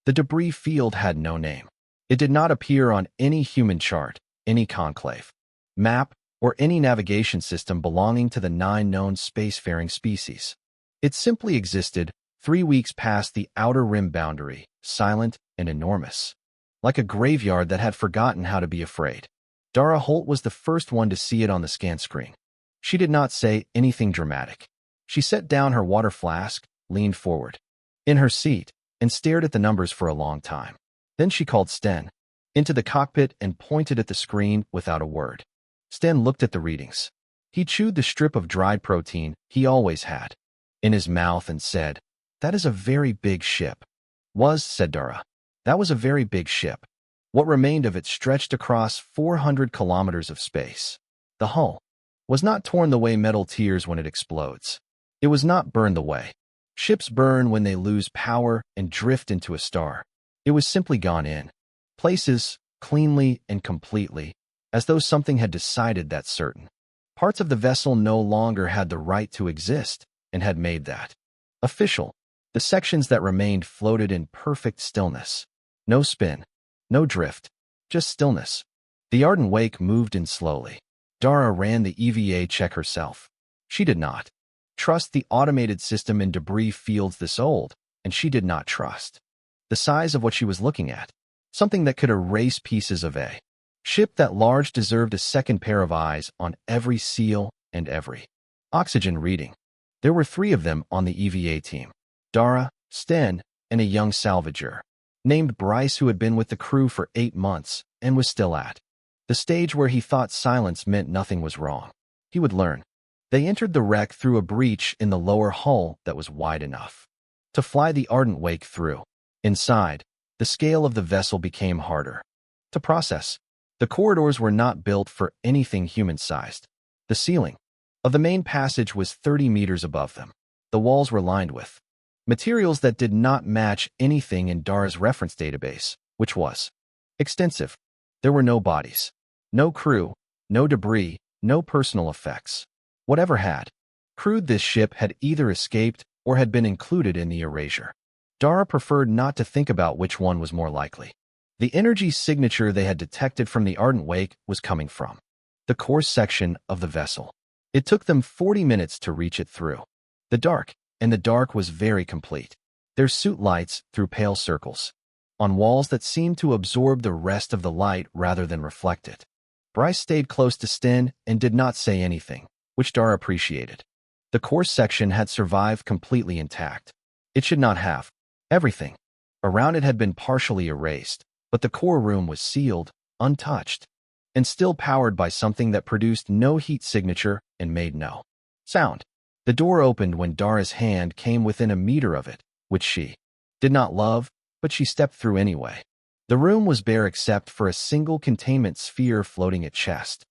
The debris field had no name. It did not appear on any human chart, any conclave, map, or any navigation system belonging to the 9 known spacefaring species. It simply existed 3 weeks past the outer rim boundary, silent and enormous, like a graveyard that had forgotten how to be afraid. Dara Holt was the first one to see it on the scan screen. She did not say anything dramatic. She set down her water flask, leaned forward in her seat, and stared at the numbers for a long time. Then she called Sten into the cockpit and pointed at the screen without a word. Sten looked at the readings. He chewed the strip of dried protein he always had in his mouth and said, "That is a very big ship." Said Dara. "That was a very big ship." What remained of it stretched across 400 kilometers of space. The hull was not torn the way metal tears when it explodes. It was not burned the way ships burn when they lose power and drift into a star. It was simply gone in places, cleanly and completely, as though something had decided that certain parts of the vessel no longer had the right to exist and had made that official. The sections that remained floated in perfect stillness. No spin, no drift, just stillness. The ardent wake moved in slowly. Dara ran the EVA check herself. She did not trust the automated system in debris fields this old, and she did not trust the size of what she was looking at. Something that could erase pieces of a ship that large deserved a second pair of eyes on every seal and every oxygen reading. There were 3 of them on the EVA team. Dara, Sten, and a young salvager named Bryce who had been with the crew for 8 months and was still at the stage where he thought silence meant nothing was wrong. He would learn. They entered the wreck through a breach in the lower hull that was wide enough to fly the ardent wake through. Inside, the scale of the vessel became harder to process. The corridors were not built for anything human-sized. The ceiling of the main passage was 30 meters above them. The walls were lined with materials that did not match anything in Dara's reference database, which was extensive. There were no bodies, no crew, no debris, no personal effects. Whatever had crewed this ship had either escaped or had been included in the erasure. Dara preferred not to think about which one was more likely. The energy signature they had detected from the ardent wake was coming from the core section of the vessel. It took them 40 minutes to reach it through the dark, and the dark was very complete. Their suit lights threw pale circles on walls that seemed to absorb the rest of the light rather than reflect it. Bryce stayed close to Sten and did not say anything, which Dara appreciated. The core section had survived completely intact. It should not have. Everything around it had been partially erased, but the core room was sealed, untouched, and still powered by something that produced no heat signature and made no sound. The door opened when Dara's hand came within a meter of it, which she did not love, but she stepped through anyway. The room was bare except for a single containment sphere floating at chest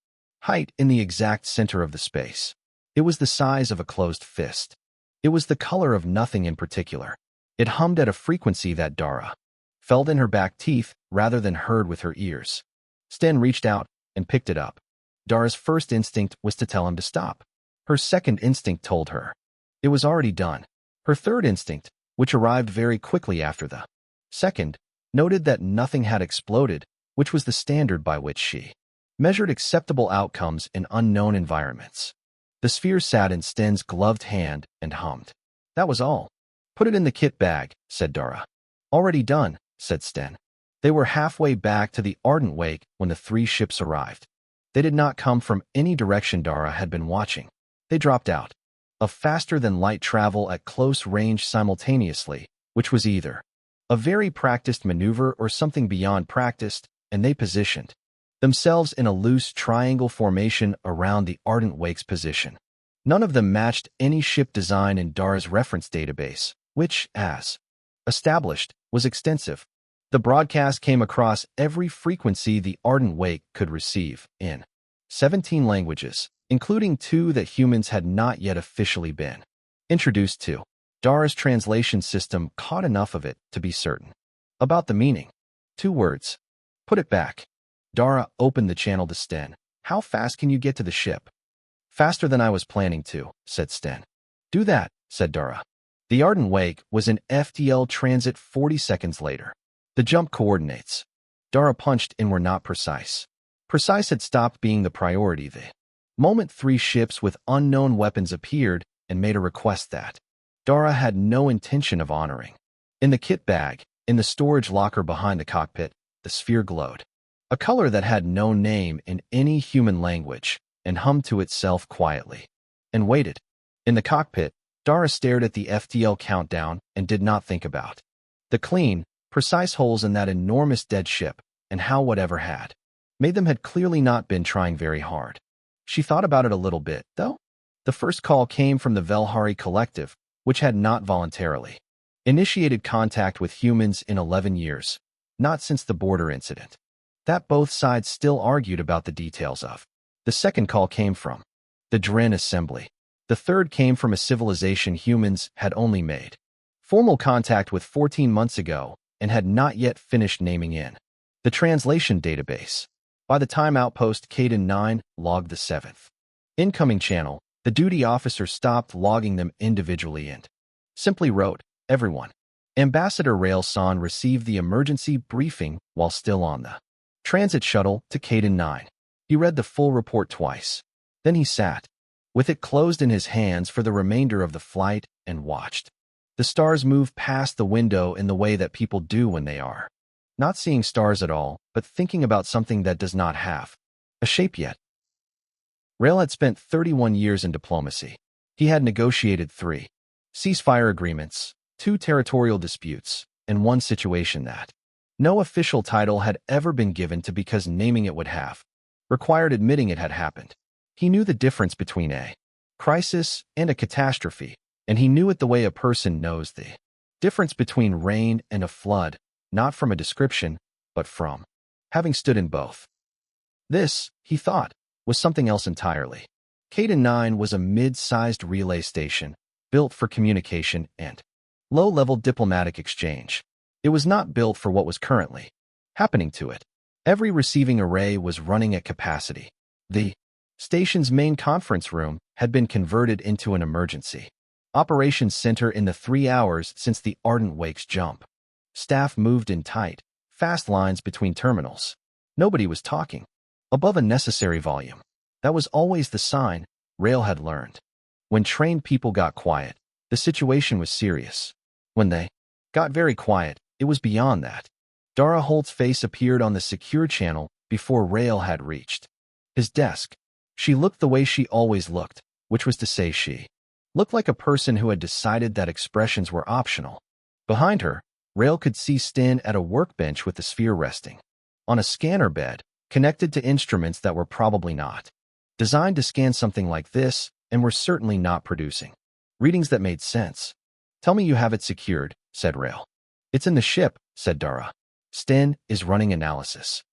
height in the exact center of the space. It was the size of a closed fist. It was the color of nothing in particular. It hummed at a frequency that Dara felt in her back teeth rather than heard with her ears. Sten reached out and picked it up. Dara's first instinct was to tell him to stop. Her second instinct told her it was already done. Her third instinct, which arrived very quickly after the second, noted that nothing had exploded, which was the standard by which she measured acceptable outcomes in unknown environments. The sphere sat in Sten's gloved hand and hummed. That was all. Put it in the kit bag, said Dara. Already done, said Sten. They were halfway back to the ardent wake when the 3 ships arrived. They did not come from any direction Dara had been watching. They dropped out of faster-than-light travel at close range simultaneously, which was either a very practiced maneuver or something beyond practiced, and they positioned themselves in a loose triangle formation around the ardent wake's position. None of them matched any ship design in Dara's reference database, which, as established, was extensive. The broadcast came across every frequency the ardent wake could receive in 17 languages, including 2 that humans had not yet officially been introduced to. Dara's translation system caught enough of it to be certain about the meaning. 2 words. Put it back. Dara opened the channel to Sten. How fast can you get to the ship? Faster than I was planning to, said Sten. Do that, said Dara. The ardent wake was in FTL transit 40 seconds later. The jump coordinates Dara punched in were not precise. Precise had stopped being the priority the moment 3 ships with unknown weapons appeared and made a request that Dara had no intention of honoring. In the kit bag, in the storage locker behind the cockpit, the sphere glowed. A color that had no name in any human language and hummed to itself quietly. And waited. In the cockpit, Dara stared at the FTL countdown and did not think about the clean, precise holes in that enormous dead ship and how whatever had made them had clearly not been trying very hard. She thought about it a little bit, though. The first call came from the Velhari Collective, which had not voluntarily initiated contact with humans in 11 years, not since the border incident. That both sides still argued about the details of. The second call came from the Dren Assembly. The third came from a civilization humans had only made formal contact with 14 months ago and had not yet finished naming in the translation database. By the time Outpost Caden 9 logged the 7th incoming channel, the duty officer stopped logging them individually and simply wrote, "Everyone." Ambassador Rail-san received the emergency briefing while still on the transit shuttle to Caden 9. He read the full report twice. Then he sat, with it closed in his hands for the remainder of the flight, and watched the stars move past the window in the way that people do when they are not seeing stars at all, but thinking about something that does not have a shape yet. Rail had spent 31 years in diplomacy. He had negotiated 3 ceasefire agreements, 2 territorial disputes, and 1 situation that no official title had ever been given to because naming it would have required admitting it had happened. He knew the difference between a crisis and a catastrophe, and he knew it the way a person knows the difference between rain and a flood, not from a description, but from having stood in both. This, he thought, was something else entirely. Caden 9 was a mid-sized relay station, built for communication and low-level diplomatic exchange. It was not built for what was currently happening to it. Every receiving array was running at capacity. The station's main conference room had been converted into an emergency operations center in the 3 hours since the Ardent Wake's jump. Staff moved in tight, fast lines between terminals. Nobody was talking above a necessary volume. That was always the sign, Rail had learned. When trained people got quiet, the situation was serious. When they got very quiet, it was beyond that. Dara Holt's face appeared on the secure channel before Rail had reached his desk. She looked the way she always looked, which was to say she looked like a person who had decided that expressions were optional. Behind her, Rail could see Sten at a workbench with the sphere resting on a scanner bed, connected to instruments that were probably not designed to scan something like this and were certainly not producing readings that made sense. "Tell me you have it secured," said Rail. "It's in the ship," said Dara. "Sten is running analysis."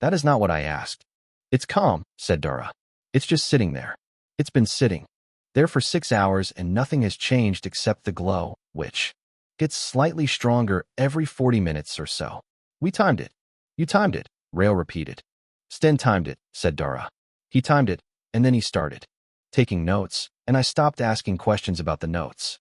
"That is not what I asked." "It's calm," said Dara. "It's just sitting there. It's been sitting there for 6 hours and nothing has changed except the glow, which gets slightly stronger every 40 minutes or so. We timed it." "You timed it," Rail repeated. "Sten timed it," said Dara. "He timed it, and then he started taking notes, and I stopped asking questions about the notes."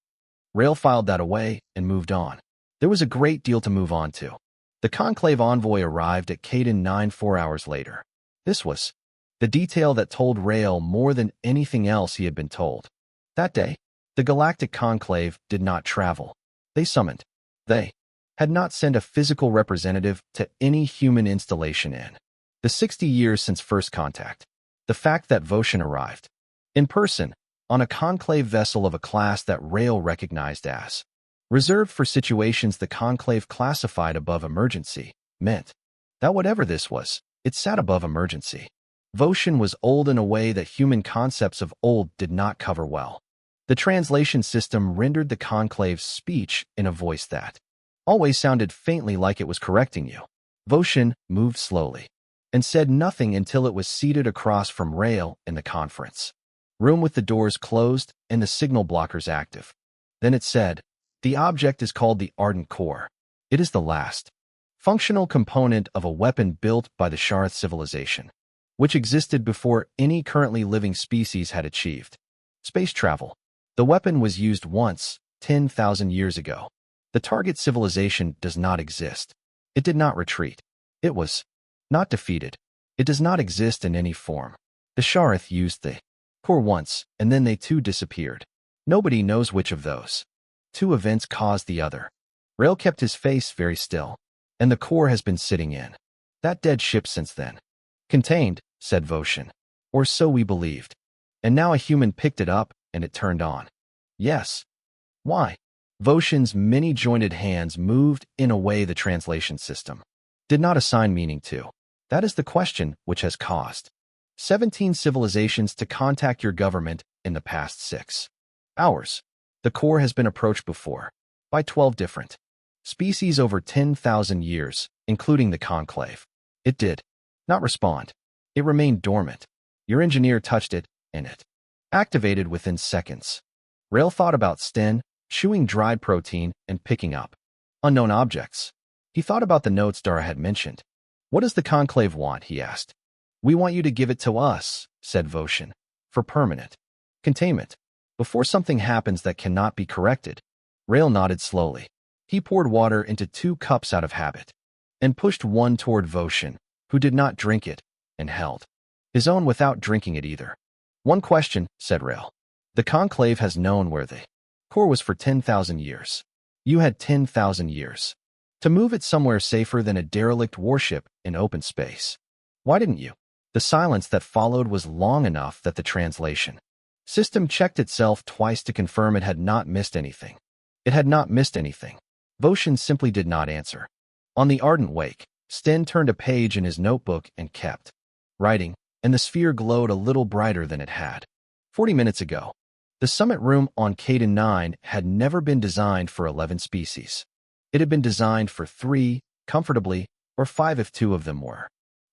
Rail filed that away and moved on. There was a great deal to move on to. The Conclave envoy arrived at Caden 9 4 hours later. This was the detail that told Rail more than anything else he had been told. That day, the Galactic Conclave did not travel. They summoned. They had not sent a physical representative to any human installation in the 60 years since first contact. The fact that Voshin arrived in person on a conclave vessel of a class that Rail recognized as reserved for situations the conclave classified above emergency meant that whatever this was, it sat above emergency. Voshin was old in a way that human concepts of old did not cover well. The translation system rendered the conclave's speech in a voice that always sounded faintly like it was correcting you. Voshin moved slowly and said nothing until it was seated across from Rail in the conference room with the doors closed and the signal blockers active. Then it said, "The object is called the Ardent Core. It is the last functional component of a weapon built by the Sharth civilization, which existed before any currently living species had achieved space travel. The weapon was used once, 10,000 years ago. The target civilization does not exist. It did not retreat. It was not defeated. It does not exist in any form. The Shareth used the core once, and then they too disappeared. Nobody knows which of those two events caused the other. Rail kept his face very still, and the core has been sitting in that dead ship since then. Contained, said Voshin. Or so we believed. And now a human picked it up, and it turned on. Yes. Why? Voshin's many-jointed hands moved in a way the translation system did not assign meaning to. That is the question which has caused 17 civilizations to contact your government in the past 6 hours. The core has been approached before by 12 different species over 10,000 years, including the conclave. It did not respond. It remained dormant. Your engineer touched it, and it activated within seconds. Rail thought about Sten, chewing dried protein and picking up unknown objects. He thought about the notes Dara had mentioned. What does the conclave want? He asked. We want you to give it to us, said Voshin, for permanent containment. Before something happens that cannot be corrected. Rail nodded slowly. He poured water into 2 cups out of habit and pushed one toward Voshin, who did not drink it, and held his own without drinking it either. One question, said Rail. The conclave has known where the core was for 10,000 years. You had 10,000 years to move it somewhere safer than a derelict warship in open space. Why didn't you? The silence that followed was long enough that the translation system checked itself twice to confirm it had not missed anything. It had not missed anything. Voshin simply did not answer. On the ardent wake, Sten turned a page in his notebook and kept writing, and the sphere glowed a little brighter than it had 40 minutes ago. The summit room on Caden 9 had never been designed for 11 species. It had been designed for 3, comfortably, or 5 if 2 of them were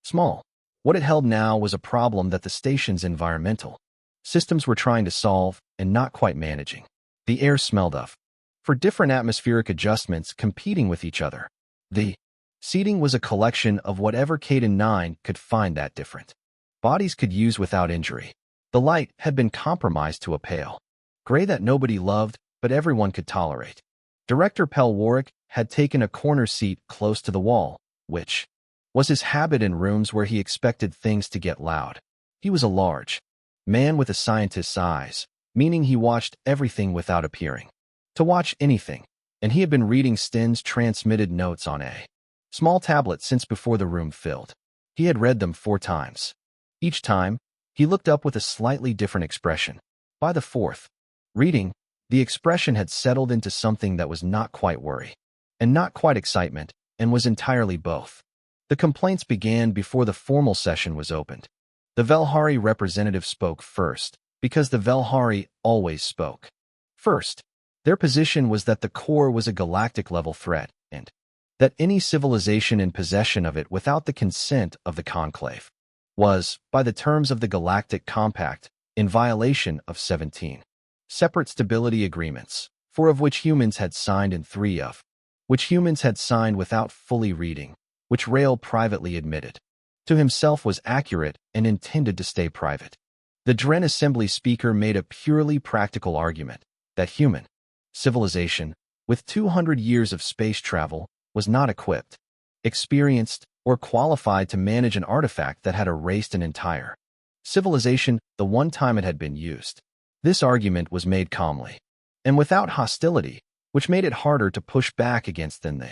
small. What it held now was a problem that the station's environmental systems were trying to solve and not quite managing. The air smelled of, for different atmospheric adjustments competing with each other. The seating was a collection of whatever Caden 9 could find that different bodies could use without injury. The light had been compromised to a pale gray that nobody loved, but everyone could tolerate. Director Pel Warwick had taken a corner seat close to the wall, which was his habit in rooms where he expected things to get loud. He was a large man with a scientist's eyes, meaning he watched everything without appearing to watch anything, and he had been reading Sten's transmitted notes on a small tablet since before the room filled. He had read them 4 times. Each time, he looked up with a slightly different expression. By the 4th reading, the expression had settled into something that was not quite worry, and not quite excitement, and was entirely both. The complaints began before the formal session was opened. The Velhari representative spoke first, because the Velhari always spoke first. Their position was that the core was a galactic-level threat, and that any civilization in possession of it without the consent of the conclave was, by the terms of the Galactic Compact, in violation of 17 separate stability agreements, 4 of which humans had signed and 3 of which humans had signed without fully reading, which Rail privately admitted to himself was accurate and intended to stay private. The Dren Assembly speaker made a purely practical argument that human civilization, with 200 years of space travel, was not equipped, experienced, or qualified to manage an artifact that had erased an entire civilization the one time it had been used. This argument was made calmly, and without hostility, which made it harder to push back against than the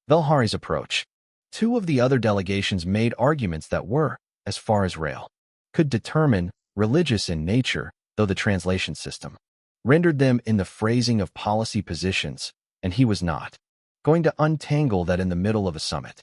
Velhari's approach. 2 of the other delegations made arguments that were, as far as Rail could determine, religious in nature, though the translation system rendered them in the phrasing of policy positions, and he was not going to untangle that in the middle of a summit.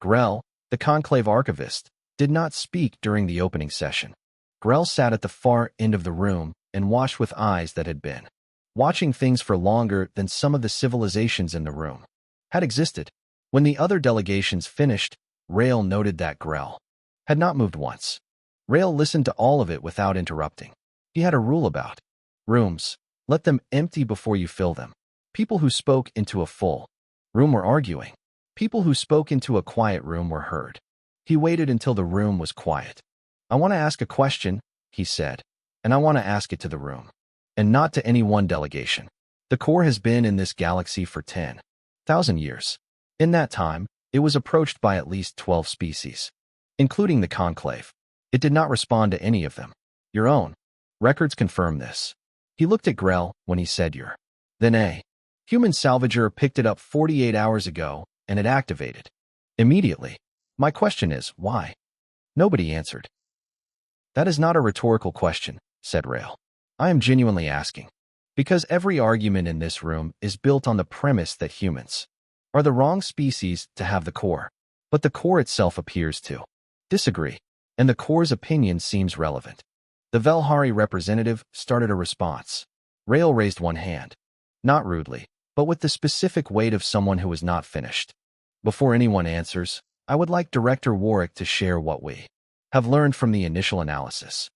Grell, the conclave archivist, did not speak during the opening session. Grell sat at the far end of the room and watched with eyes that had been watching things for longer than some of the civilizations in the room had existed. When the other delegations finished, Rail noted that Grell had not moved once. Rail listened to all of it without interrupting. He had a rule about rooms. Let them empty before you fill them. People who spoke into a full room were arguing. People who spoke into a quiet room were heard. He waited until the room was quiet. I want to ask a question, he said, and I want to ask it to the room, and not to any one delegation. The core has been in this galaxy for 10,000 years. In that time, It was approached by at least 12 species, including the Conclave. It did not respond to any of them. Your own records confirm this. He looked at Grell when he said your. Then a human salvager picked it up 48 hours ago, and it activated immediately. My question is, why? Nobody answered. That is not a rhetorical question, said Rail. I am genuinely asking. Because every argument in this room is built on the premise that humans are the wrong species to have the core. But the core itself appears to disagree, and the core's opinion seems relevant. The Velhari representative started a response. Rail raised one hand. Not rudely, but with the specific weight of someone who was not finished. Before anyone answers, I would like Director Warwick to share what we have learned from the initial analysis.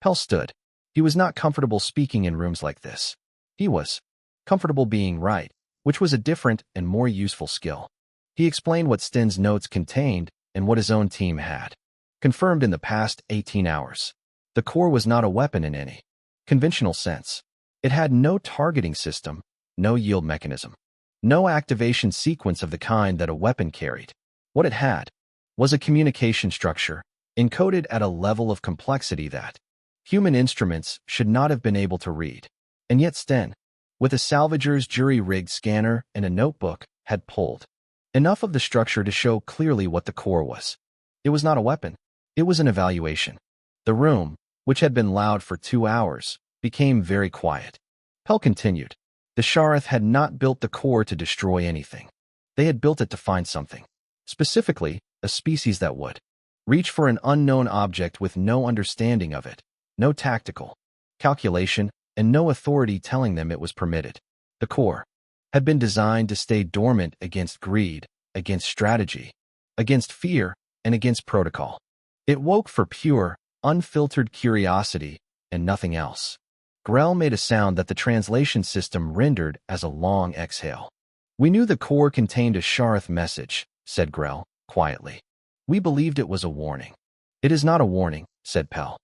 Pell stood. He was not comfortable speaking in rooms like this. He was comfortable being right, which was a different and more useful skill. He explained what Sten's notes contained and what his own team had confirmed in the past 18 hours. The core was not a weapon in any conventional sense. It had no targeting system, no yield mechanism, no activation sequence of the kind that a weapon carried. What it had was a communication structure encoded at a level of complexity that human instruments should not have been able to read. And yet Sten, with a salvager's jury-rigged scanner and a notebook, had pulled enough of the structure to show clearly what the core was. It was not a weapon. It was an evaluation. The room, which had been loud for 2 hours, became very quiet. Pell continued. The Shareth had not built the core to destroy anything. They had built it to find something. Specifically, a species that would reach for an unknown object with no understanding of it, no tactical calculation, and no authority telling them it was permitted. The core had been designed to stay dormant against greed, against strategy, against fear, and against protocol. It woke for pure, unfiltered curiosity and nothing else. Grell made a sound that the translation system rendered as a long exhale. We knew the core contained a Shareth message, said Grell, quietly. We believed it was a warning. It is not a warning, said Pell.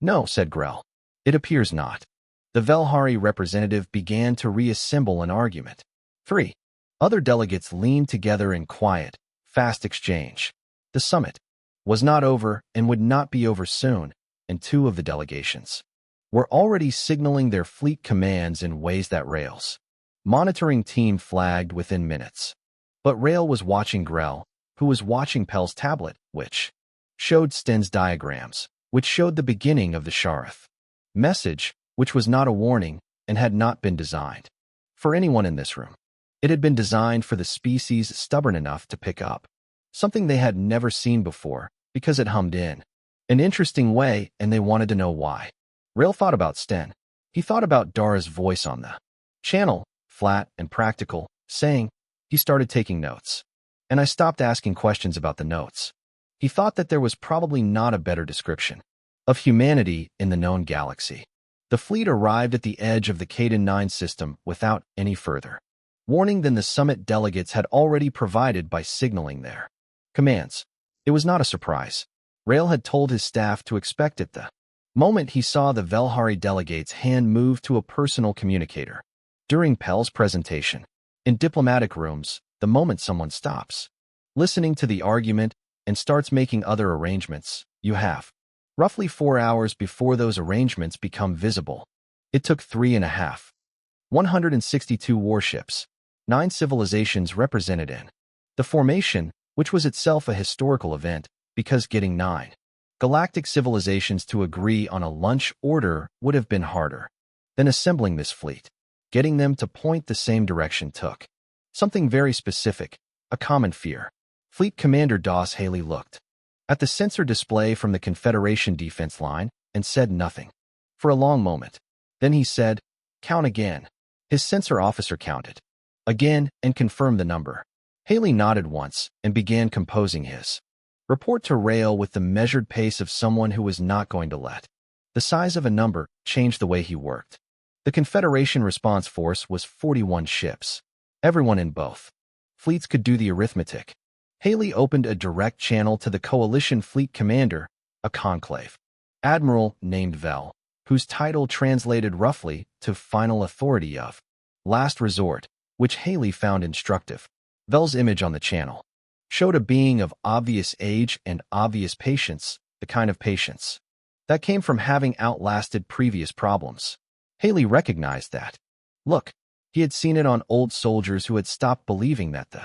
No, said Grell. It appears not. The Velhari representative began to reassemble an argument. 3 other delegates leaned together in quiet, fast exchange. The summit was not over and would not be over soon, and 2 of the delegations were already signaling their fleet commands in ways that Rail's monitoring team flagged within minutes. But Rail was watching Grell, who was watching Pell's tablet, which showed Sten's diagrams, which showed the beginning of the Shareth message, which was not a warning and had not been designed for anyone in this room. It had been designed for the species stubborn enough to pick up something they had never seen before because it hummed in an interesting way and they wanted to know why. Rail thought about Sten. He thought about Dara's voice on the channel, flat and practical, saying, he started taking notes. And I stopped asking questions about the notes. He thought that there was probably not a better description of humanity in the known galaxy. The fleet arrived at the edge of the Caden 9 system without any further warning than the summit delegates had already provided by signaling their commands. It was not a surprise. Rail had told his staff to expect it the moment he saw the Velhari delegate's hand move to a personal communicator. During Pell's presentation, in diplomatic rooms, the moment someone stops listening to the argument and starts making other arrangements, you have roughly 4 hours before those arrangements become visible. It took 3.5. 162 warships, 9 civilizations represented in the formation, which was itself a historical event, because getting 9 galactic civilizations to agree on a lunch order would have been harder than assembling this fleet. Getting them to point the same direction took something very specific, a common fear. Fleet Commander Doss Haley looked at the sensor display from the Confederation defense line and said nothing for a long moment. Then he said, "Count again." His sensor officer counted again and confirmed the number. Haley nodded once and began composing his report to Rail with the measured pace of someone who was not going to let the size of a number change the way he worked. The Confederation response force was 41 ships. Everyone in both fleets could do the arithmetic. Haley opened a direct channel to the Coalition Fleet Commander, a conclave admiral named Vel, whose title translated roughly to Final Authority of Last Resort, which Haley found instructive. Vel's image on the channel showed a being of obvious age and obvious patience, the kind of patience that came from having outlasted previous problems. Haley recognized that. Look, he had seen it on old soldiers who had stopped believing that the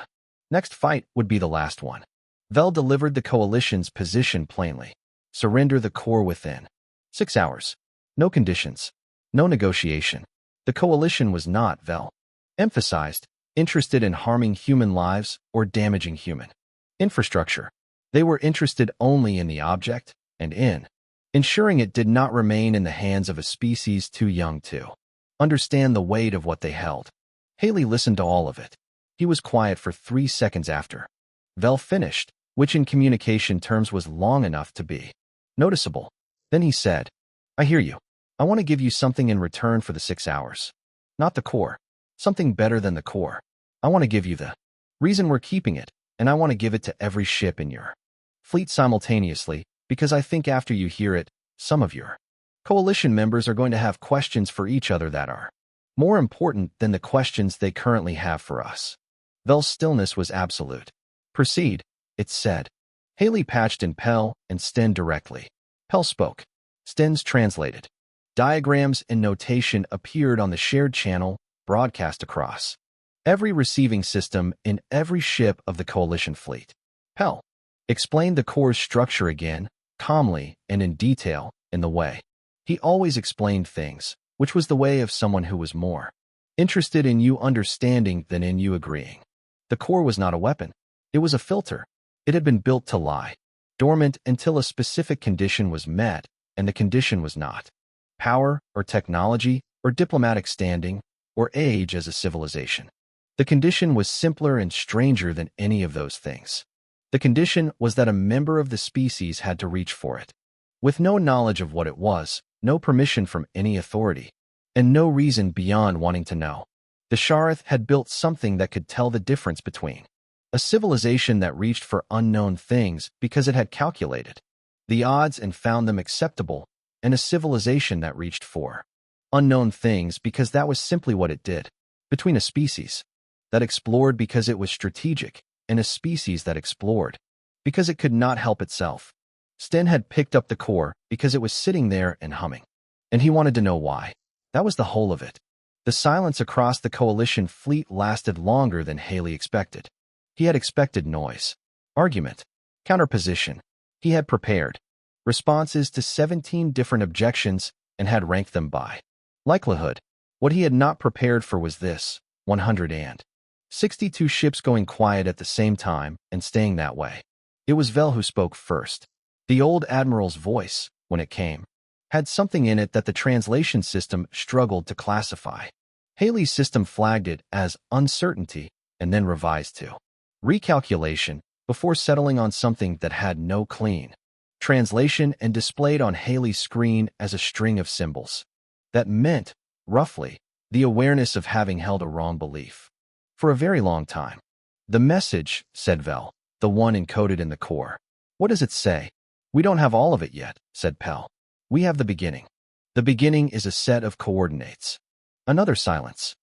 next fight would be the last one. Vel delivered the coalition's position plainly. Surrender the core within 6 hours. No conditions. No negotiation. The coalition was not, Vel emphasized, interested in harming human lives or damaging human infrastructure. They were interested only in the object and in ensuring it did not remain in the hands of a species too young to understand the weight of what they held. Haley listened to all of it. He was quiet for 3 seconds after Vel finished, which in communication terms was long enough to be noticeable. Then he said, I hear you. I want to give you something in return for the 6 hours. Not the core. Something better than the core. I want to give you the reason we're keeping it, and I want to give it to every ship in your fleet simultaneously, because I think after you hear it, some of your coalition members are going to have questions for each other that are more important than the questions they currently have for us. Vel's stillness was absolute. Proceed, it said. Haley patched in Pell and Sten directly. Pell spoke. Sten's translated. Diagrams and notation appeared on the shared channel, broadcast across every receiving system in every ship of the coalition fleet. Pell explained the core's structure again, calmly and in detail, in the way he always explained things, which was the way of someone who was more interested in you understanding than in you agreeing. The core was not a weapon. It was a filter. It had been built to lie dormant until a specific condition was met, and the condition was not power or technology or diplomatic standing or age as a civilization. The condition was simpler and stranger than any of those things. The condition was that a member of the species had to reach for it. With no knowledge of what it was, no permission from any authority, and no reason beyond wanting to know, the Shareth had built something that could tell the difference between a civilization that reached for unknown things because it had calculated the odds and found them acceptable, and a civilization that reached for unknown things because that was simply what it did, between a species that explored because it was strategic and a species that explored because it could not help itself. Sten had picked up the core because it was sitting there and humming, and he wanted to know why. That was the whole of it. The silence across the coalition fleet lasted longer than Haley expected. He had expected noise, argument, counterposition. He had prepared responses to 17 different objections and had ranked them by likelihood. What he had not prepared for was this: 162 ships going quiet at the same time and staying that way. It was Vel who spoke first. The old admiral's voice, when it came, had something in it that the translation system struggled to classify. Haley's system flagged it as uncertainty and then revised to recalculation before settling on something that had no clean translation and displayed on Haley's screen as a string of symbols. That meant, roughly, the awareness of having held a wrong belief for a very long time. The message, said Vel, the one encoded in the core. What does it say? We don't have all of it yet, said Pell. We have the beginning. The beginning is a set of coordinates. Another silence.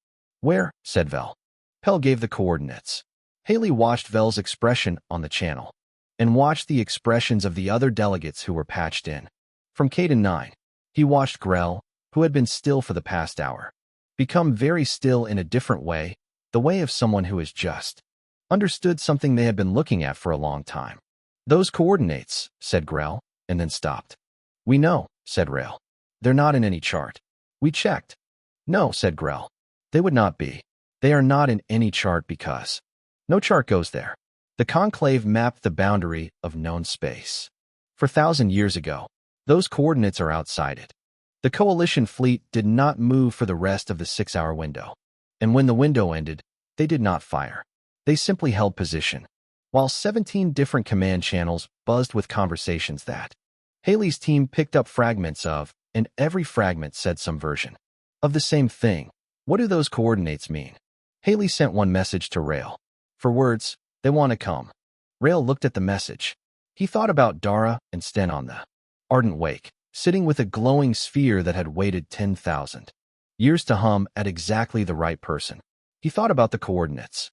Where? Said Vel. Pell gave the coordinates. Haley watched Vel's expression on the channel and watched the expressions of the other delegates who were patched in. From Caden 9, he watched Grell, who had been still for the past hour, become very still in a different way, the way of someone who has just understood something they had been looking at for a long time. Those coordinates, said Grell, and then stopped. We know, said Rail. They're not in any chart. We checked. No, said Grell. They would not be. They are not in any chart because no chart goes there. The conclave mapped the boundary of known space. 4,000 years ago, those coordinates are outside it. The coalition fleet did not move for the rest of the 6-hour window. And when the window ended, they did not fire. They simply held position, while 17 different command channels buzzed with conversations that Haley's team picked up fragments of, and every fragment said some version of the same thing. What do those coordinates mean? Haley sent one message to Rail. For words, they want to come. Rail looked at the message. He thought about Dara and Sten on the ardent wake, sitting with a glowing sphere that had waited 10,000 years to hum at exactly the right person. He thought about the coordinates.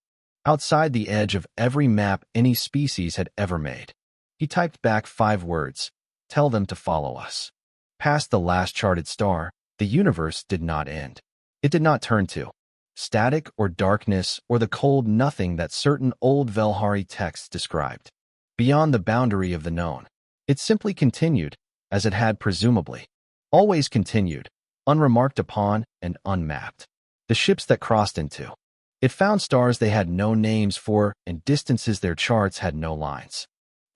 outside the edge of every map any species had ever made. He typed back 5 words. Tell them to follow us. Past the last charted star, the universe did not end. It did not turn to static or darkness or the cold nothing that certain old Velhari texts described. Beyond the boundary of the known, it simply continued, as it had presumably always continued, unremarked upon and unmapped. The ships that crossed into it found stars they had no names for and distances their charts had no lines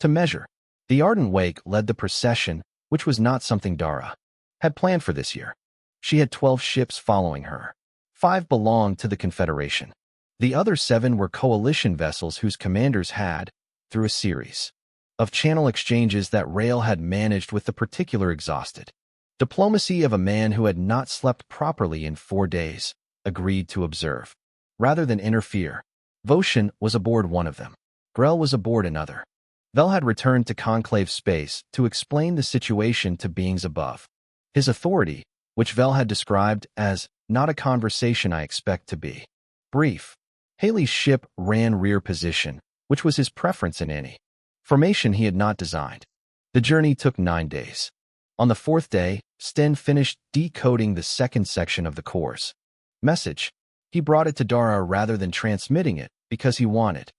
to measure. The ardent wake led the procession, which was not something Dara had planned for this year. She had 12 ships following her. 5 belonged to the Confederation. The other 7 were coalition vessels whose commanders had, through a series of channel exchanges that Rail had managed with the particular exhausted diplomacy of a man who had not slept properly in 4 days, agreed to observe, rather than interfere. Voshan was aboard one of them. Grell was aboard another. Vel had returned to Conclave space to explain the situation to beings above. His authority, which Vel had described as not a conversation I expect to be brief. Haley's ship ran rear position, which was his preference in any formation he had not designed. The journey took 9 days. On the 4th day, Sten finished decoding the 2nd section of the course message. He brought it to Dara rather than transmitting it because he wanted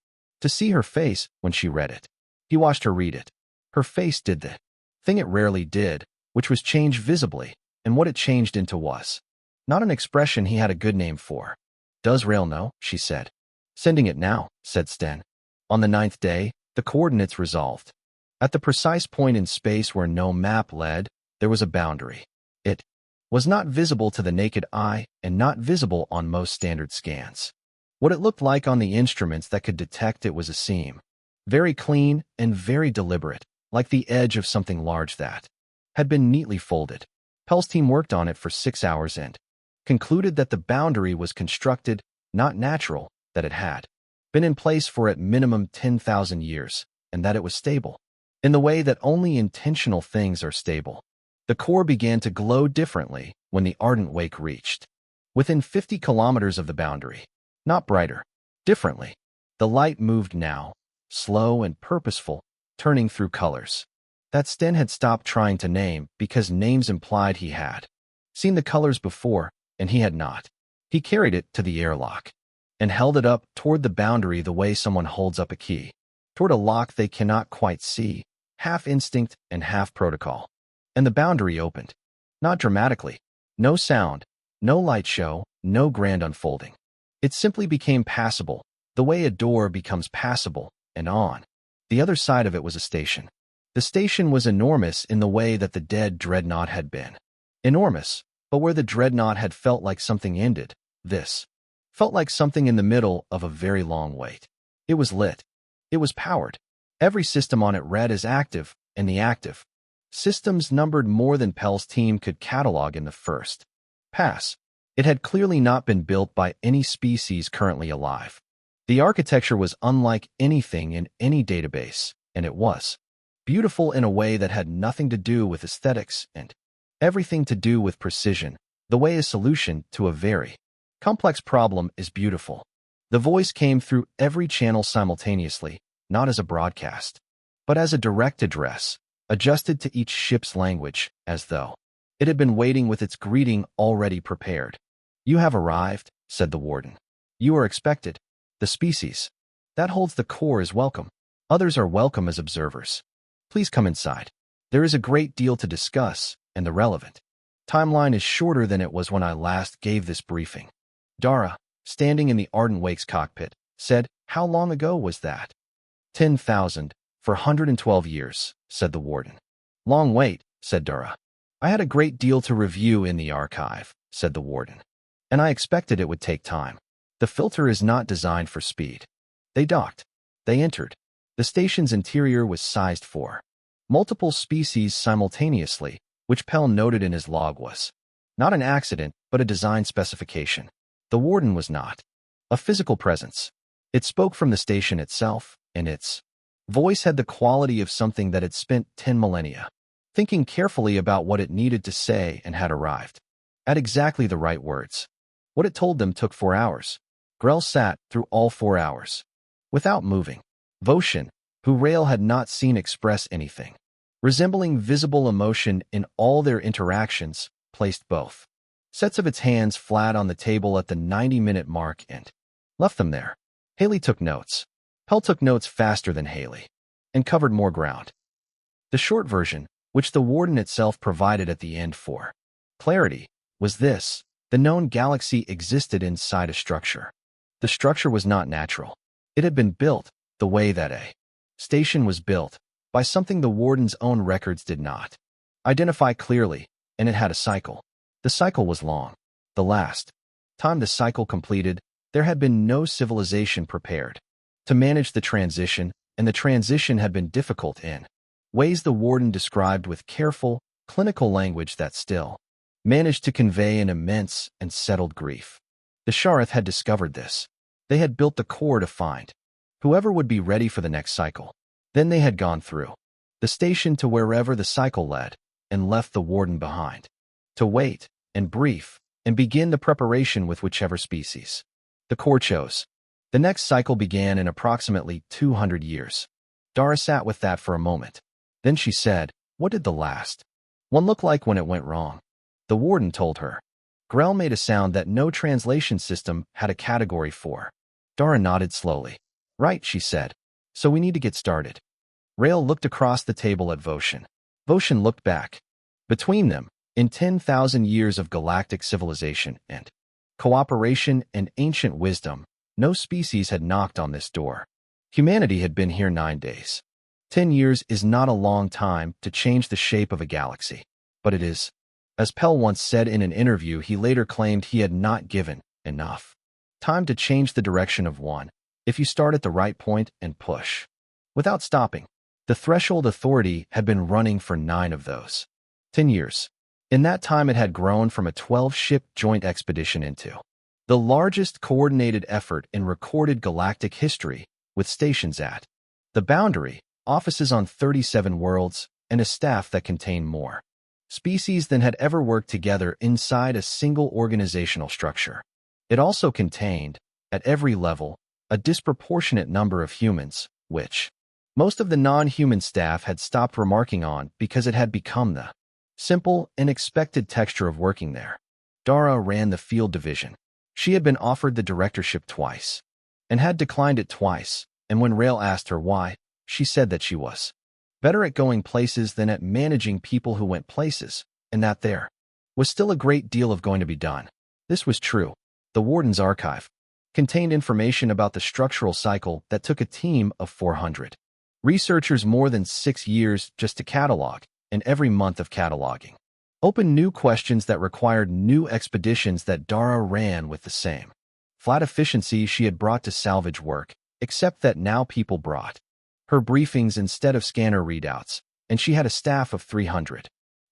to see her face when she read it. He watched her read it. Her face did the thing it rarely did, which was change visibly, and what it changed into was not an expression he had a good name for. Does Rail know? She said. Sending it now, said Sten. On the 9th day, the coordinates resolved. At the precise point in space where no map led, there was a boundary. It was not visible to the naked eye and not visible on most standard scans. What it looked like on the instruments that could detect it was a seam. Very clean and very deliberate, like the edge of something large that had been neatly folded. Pell's team worked on it for 6 hours and concluded that the boundary was constructed, not natural, that it had been in place for at minimum 10,000 years, and that it was stable, in the way that only intentional things are stable. The core began to glow differently when the ardent wake reached within 50 kilometers of the boundary. Not brighter, differently. The light moved now, slow and purposeful, turning through colors that Sten had stopped trying to name because names implied he had seen the colors before, and he had not. He carried it to the airlock and held it up toward the boundary the way someone holds up a key, toward a lock they cannot quite see, half instinct and half protocol. And the boundary opened. Not dramatically. No sound, no light show, no grand unfolding. It simply became passable, the way a door becomes passable, and on. The other side of it was a station. The station was enormous in the way that the dead dreadnought had been. Enormous, but where the dreadnought had felt like something ended, this felt like something in the middle of a very long wait. It was lit. It was powered. Every system on it read as active, and the active systems numbered more than Pell's team could catalog in the first pass. It had clearly not been built by any species currently alive. The architecture was unlike anything in any database, and it was beautiful in a way that had nothing to do with aesthetics and everything to do with precision, the way a solution to a very complex problem is beautiful. The voice came through every channel simultaneously, not as a broadcast, but as a direct address, adjusted to each ship's language, as though it had been waiting with its greeting already prepared. You have arrived, said the warden. You are expected. The species that holds the core is welcome. Others are welcome as observers. Please come inside. There is a great deal to discuss, and the relevant timeline is shorter than it was when I last gave this briefing. Dara, standing in the Ardent Wake's cockpit, said, How long ago was that? 10,000, for 112 years, said the warden. Long wait, said Dara. I had a great deal to review in the archive, said the warden. And I expected it would take time. The filter is not designed for speed. They docked. They entered. The station's interior was sized for multiple species simultaneously, which Pell noted in his log was not an accident, but a design specification. The warden was not a physical presence. It spoke from the station itself, and its voice had the quality of something that had spent 10 millennia thinking carefully about what it needed to say and had arrived at exactly the right words. What it told them took 4 hours. Grell sat through all 4 hours, without moving. Voshin, who Rael had not seen express anything, resembling visible emotion in all their interactions, placed both sets of its hands flat on the table at the 90-minute mark and left them there. Haley took notes. Pell took notes faster than Haley and covered more ground. The short version, which the warden itself provided at the end for clarity, was this: the known galaxy existed inside a structure. The structure was not natural. It had been built the way that a station was built, by something the warden's own records did not identify clearly, and it had a cycle. The cycle was long. The last time the cycle completed, there had been no civilization prepared to manage the transition, and the transition had been difficult in ways the warden described with careful, clinical language that still managed to convey an immense and settled grief. The Shareth had discovered this. They had built the core to find whoever would be ready for the next cycle. Then they had gone through the station to wherever the cycle led and left the warden behind to wait and brief and begin the preparation with whichever species the core chose. The next cycle began in approximately 200 years. Dara sat with that for a moment. Then she said, "What did the last one look like when it went wrong?" The warden told her. Grell made a sound that no translation system had a category for. Dara nodded slowly. "Right," she said. "So we need to get started." Rael looked across the table at Voshin. Voshin looked back. Between them, in 10,000 years of galactic civilization and cooperation and ancient wisdom, no species had knocked on this door. Humanity had been here 9 days. 10 years is not a long time to change the shape of a galaxy, but it is. As Pell once said in an interview, he later claimed he had not given enough time to change the direction of one. If you start at the right point and push without stopping, the Threshold Authority had been running for 9 of those 10 years. In that time, it had grown from a 12-ship joint expedition into the largest coordinated effort in recorded galactic history, with stations at the boundary, offices on 37 worlds, and a staff that contained more species than had ever worked together inside a single organizational structure. It also contained, at every level, a disproportionate number of humans, which most of the non-human staff had stopped remarking on because it had become the simple and expected texture of working there. Dara ran the field division. She had been offered the directorship twice and had declined it twice, and when Rael asked her why, she said that she was better at going places than at managing people who went places, and that there was still a great deal of going to be done. This was true. The Warden's archive contained information about the structural cycle that took a team of 400 researchers more than 6 years just to catalog, and every month of cataloging opened new questions that required new expeditions that Dara ran with the same flat efficiency she had brought to salvage work, except that now people brought her briefings instead of scanner readouts, and she had a staff of 300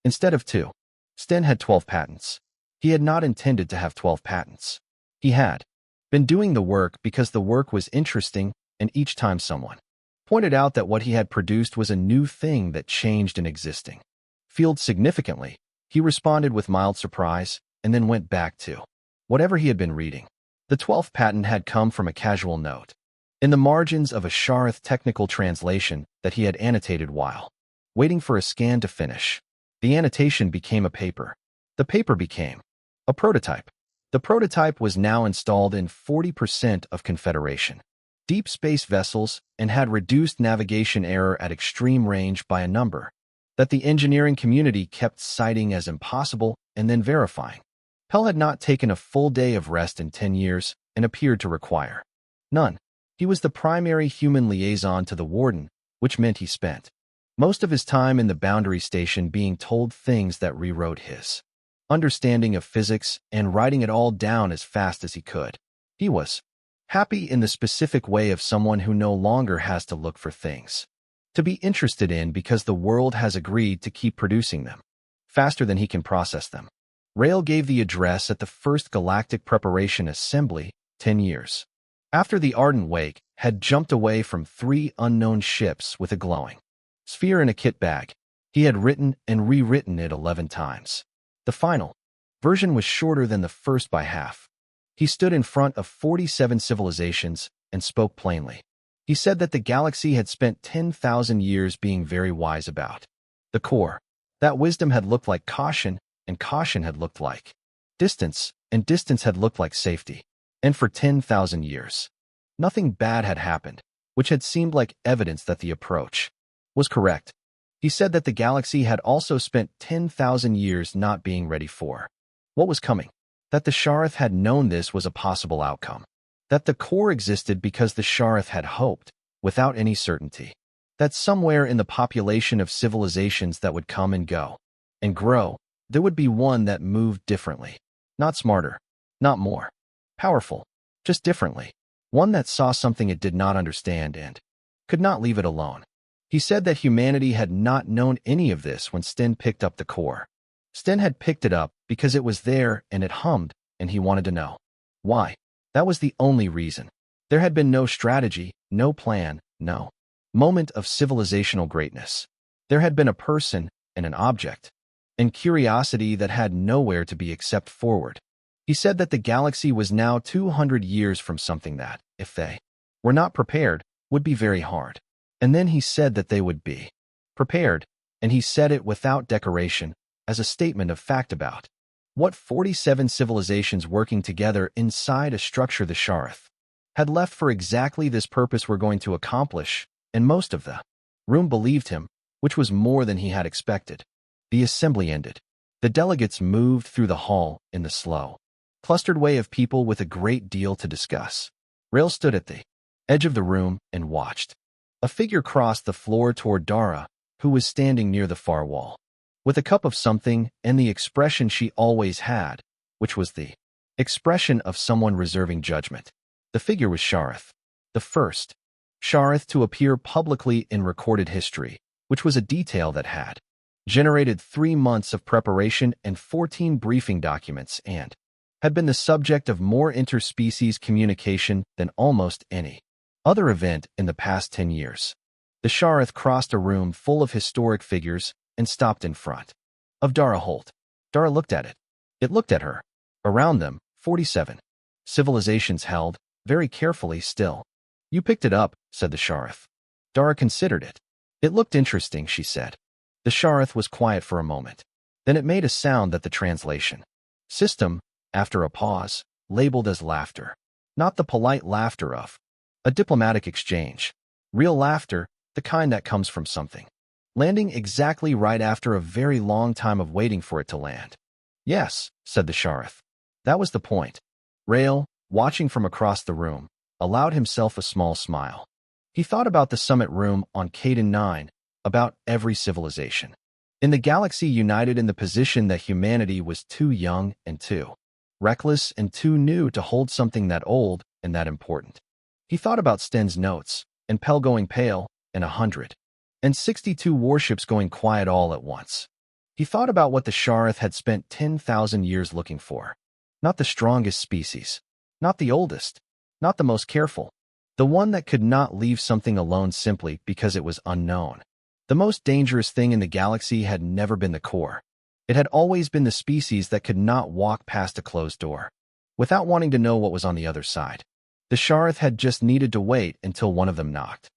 instead of 2. Sten had 12 patents. He had not intended to have 12 patents. He had been doing the work because the work was interesting, and each time someone pointed out that what he had produced was a new thing that changed an existing field significantly, he responded with mild surprise and then went back to whatever he had been reading. The 12th patent had come from a casual note in the margins of a Shareth technical translation that he had annotated while waiting for a scan to finish. The annotation became a paper. The paper became a prototype. The prototype was now installed in 40% of Confederation deep space vessels and had reduced navigation error at extreme range by a number that the engineering community kept citing as impossible and then verifying. Pell had not taken a full day of rest in 10 years and appeared to require none. He was the primary human liaison to the Warden, which meant he spent most of his time in the boundary station being told things that rewrote his understanding of physics and writing it all down as fast as he could. He was happy in the specific way of someone who no longer has to look for things to be interested in because the world has agreed to keep producing them faster than he can process them. Rael gave the address at the first Galactic Preparation Assembly 10 years after the Ardent Wake had jumped away from 3 unknown ships with a glowing sphere in a kit bag. He had written and rewritten it 11 times. The final version was shorter than the first by half. He stood in front of 47 civilizations and spoke plainly. He said that the galaxy had spent 10,000 years being very wise about the core. That wisdom had looked like caution, and caution had looked like distance, and distance had looked like safety. And for 10,000 years, nothing bad had happened, which had seemed like evidence that the approach was correct. He said that the galaxy had also spent 10,000 years not being ready for what was coming, that the Shareth had known this was a possible outcome, that the core existed because the Shareth had hoped, without any certainty, that somewhere in the population of civilizations that would come and go and grow, there would be one that moved differently, not smarter, not more powerful, just differently, one that saw something it did not understand and could not leave it alone. He said that humanity had not known any of this when Sten picked up the core. Sten had picked it up because it was there and it hummed, and he wanted to know why. That was the only reason. There had been no strategy, no plan, no moment of civilizational greatness. There had been a person and an object, and curiosity that had nowhere to be except forward. He said that the galaxy was now 200 years from something that, if they were not prepared, would be very hard. And then he said that they would be prepared, and he said it without decoration, as a statement of fact about what 47 civilizations working together inside a structure the Shareth had left for exactly this purpose were going to accomplish, and most of the room believed him, which was more than he had expected. The assembly ended. The delegates moved through the hall in the slow, clustered way of people with a great deal to discuss. Rail stood at the edge of the room and watched. A figure crossed the floor toward Dara, who was standing near the far wall, with a cup of something and the expression she always had, which was the expression of someone reserving judgment. The figure was Shareth, the first Shareth to appear publicly in recorded history, which was a detail that had generated 3 months of preparation and 14 briefing documents and had been the subject of more interspecies communication than almost any other event in the past 10 years. The Shareth crossed a room full of historic figures and stopped in front of Dara Holt. Dara looked at it. It looked at her. Around them, 47 civilizations held, very carefully still. You picked it up, said the Shareth. Dara considered it. It looked interesting, she said. The Shareth was quiet for a moment. Then it made a sound that the translation system, after a pause, labeled as laughter. Not the polite laughter of a diplomatic exchange. Real laughter, the kind that comes from something landing exactly right after a very long time of waiting for it to land. Yes, said the Shareth. That was the point. Rail, watching from across the room, allowed himself a small smile. He thought about the summit room on Caden 9, about every civilization in the galaxy united in the position that humanity was too young and too reckless and too new to hold something that old and that important. He thought about Sten's notes, and Pell going pale, and 162 warships going quiet all at once. He thought about what the Shareth had spent 10,000 years looking for. Not the strongest species, not the oldest, not the most careful, the one that could not leave something alone simply because it was unknown. The most dangerous thing in the galaxy had never been the core. It had always been the species that could not walk past a closed door without wanting to know what was on the other side. The Shareth had just needed to wait until one of them knocked.